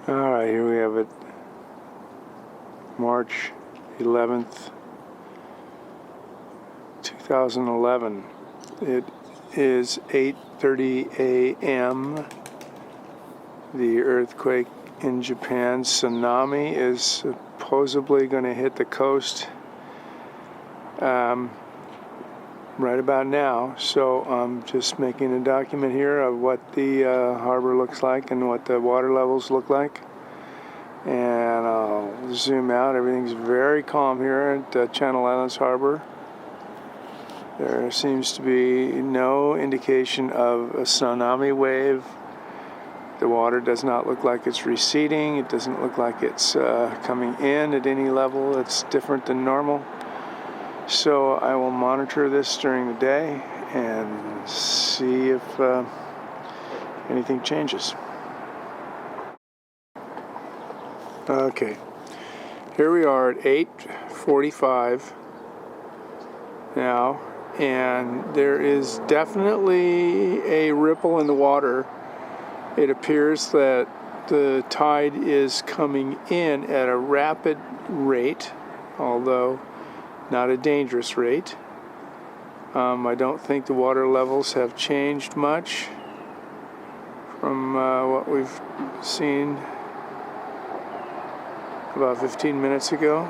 Alright, here we have it, March 11th, 2011. It is 8:30 a.m. The earthquake in Japan, Tsunami, is supposedly going to hit the coast right about now. So I'm just making a document here of what the harbor looks like and what the water levels look like. And I'll zoom out. Everything's very calm here at Channel Islands Harbor. There seems to be no indication of a tsunami wave. The water does not look like it's receding. It doesn't look like it's coming in at any level that's different than normal. So I will monitor this during the day and see if anything changes. Okay, here we are at 8:45 now, and there is definitely a ripple in the water. It appears that the tide is coming in at a rapid rate, although not a dangerous rate. I don't think the water levels have changed much from what we've seen about 15 minutes ago,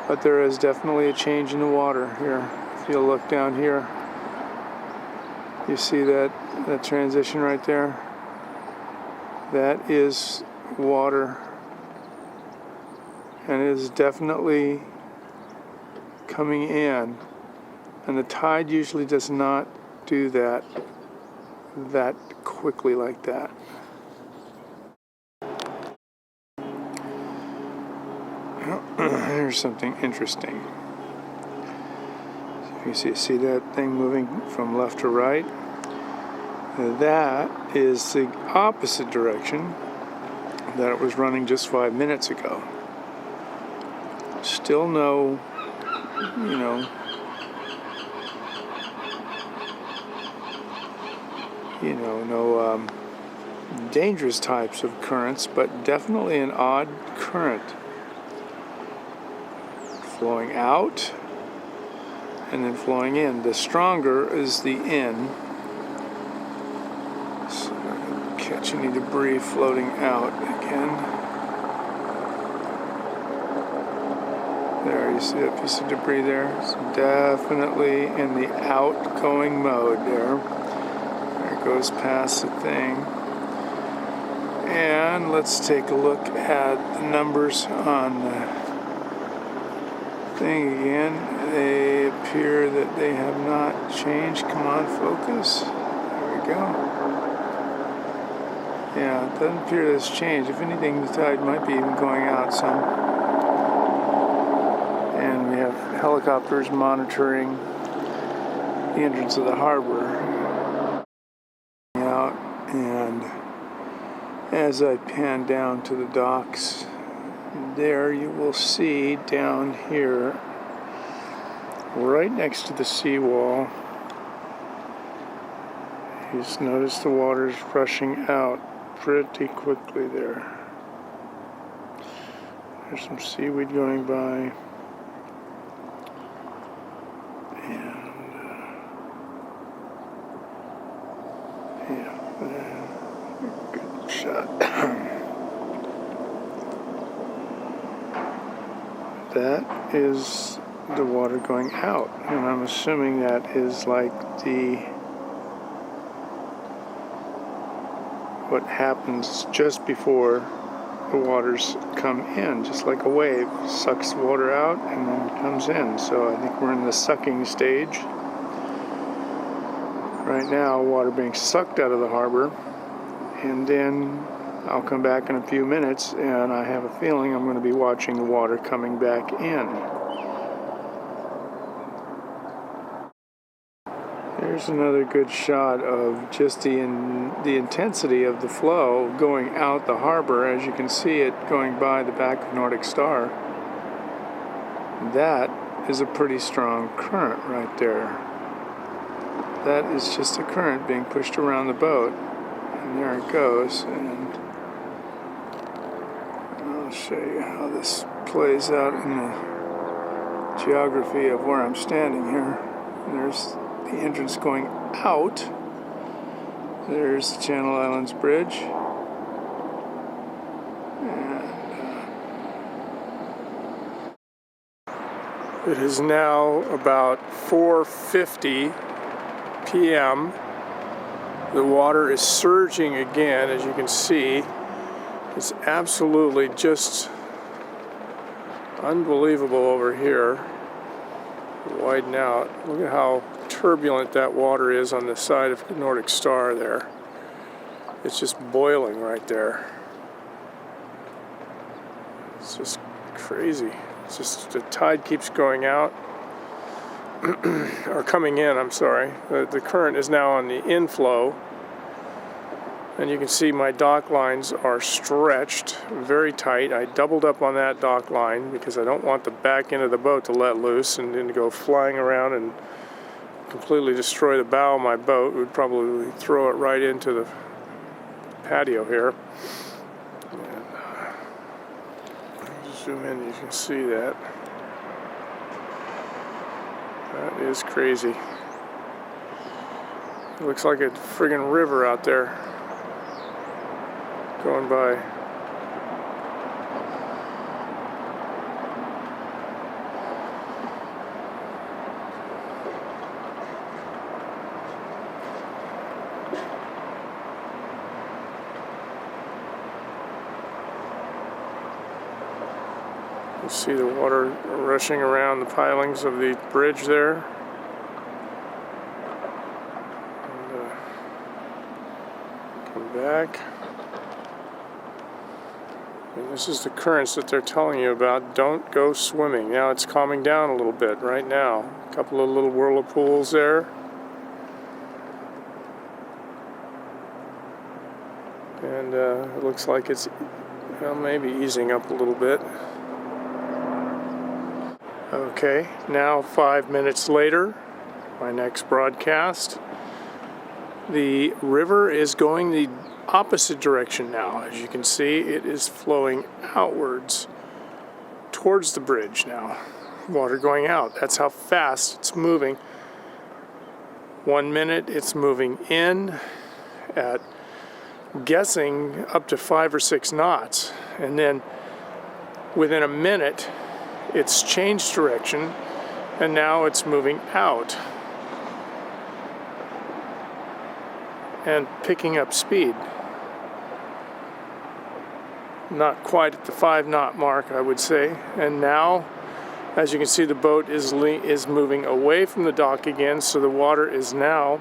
but there is definitely a change in the water here. If you look down here, you see that transition right there? That is water, and it is definitely coming in, and the tide usually does not do that quickly like that. Here's something interesting. So you see that thing moving from left to right? That is the opposite direction that it was running just 5 minutes ago. Still no, no dangerous types of currents, but definitely an odd current. Flowing out and then flowing in. The stronger is the in. So I'm catch any debris floating out again. There, you see that piece of debris there? It's definitely in the outgoing mode there. There it goes past the thing. And let's take a look at the numbers on the thing again. They appear that they have not changed. Come on, focus. There we go. Yeah, it doesn't appear that it's changed. If anything, the tide might be even going out some. And we have helicopters monitoring the entrance of the harbor. Out, and as I pan down to the docks, there you will see down here, right next to the seawall, you just notice the water's rushing out pretty quickly there. There's some seaweed going by. And good shot. That is the water going out, and I'm assuming that is like what happens just before the waters come in, just like a wave sucks water out and then comes in. So I think we're in the sucking stage right now, water being sucked out of the harbor, and then I'll come back in a few minutes, and I have a feeling I'm going to be watching the water coming back in. Here's another good shot of just the intensity of the flow going out the harbor. As you can see it going by the back of Nordic Star. That is a pretty strong current right there. That is just a current being pushed around the boat. And there it goes. And show you how this plays out in the geography of where I'm standing here. There's the entrance going out. There's the Channel Islands Bridge. It is now about 4:50 p.m. The water is surging again, as you can see. It's absolutely just unbelievable over here. Widen out. Look at how turbulent that water is on the side of Nordic Star there. It's just boiling right there. It's just crazy. It's just the tide keeps going out, or coming in, I'm sorry. The current is now on the inflow, and you can see my dock lines are stretched very tight. I doubled up on that dock line because I don't want the back end of the boat to let loose and then to go flying around and completely destroy the bow of my boat. It would probably throw it right into the patio here. Zoom in, you can see that. That is crazy. It looks like a friggin' river out there going by. You see the water rushing around the pilings of the bridge there. And, come back. And this is the currents that they're telling you about. Don't go swimming. Now it's calming down a little bit right now. A couple of little whirlpools there. And it looks like it's maybe easing up a little bit. Okay, now 5 minutes later, my next broadcast. The river is going the opposite direction now. As you can see, it is flowing outwards towards the bridge now. Water going out. That's how fast it's moving. 1 minute it's moving in at guessing up to 5 or 6 knots. And then within a minute, it's changed direction, and now it's moving out and picking up speed. Not quite at the 5-knot mark, I would say. And now, as you can see, the boat is moving away from the dock again, so the water is now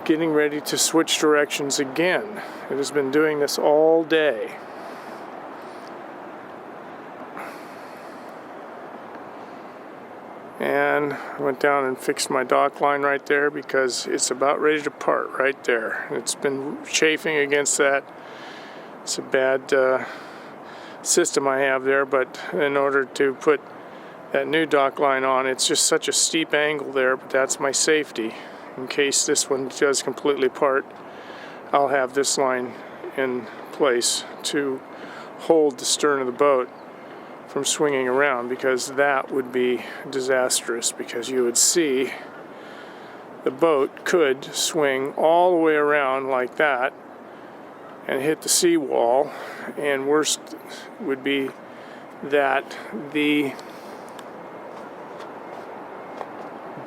getting ready to switch directions again. It has been doing this all day. And I went down and fixed my dock line right there because it's about ready to part right there. It's been chafing against that. It's a bad system I have there, but in order to put that new dock line on, it's just such a steep angle there, but that's my safety. In case this one does completely part, I'll have this line in place to hold the stern of the boat from swinging around, because that would be disastrous, because you would see the boat could swing all the way around like that and hit the seawall, and worst would be that the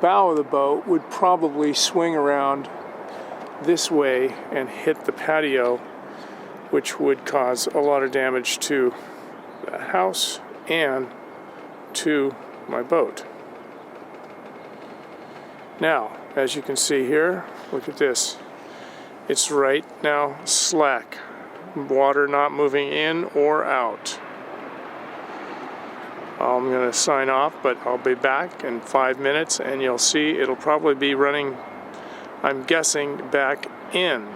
bow of the boat would probably swing around this way and hit the patio, which would cause a lot of damage to the house and to my boat. Now, as you can see here, look at this. It's right now slack. Water not moving in or out. I'm going to sign off, but I'll be back in 5 minutes, and you'll see it'll probably be running, I'm guessing, back in.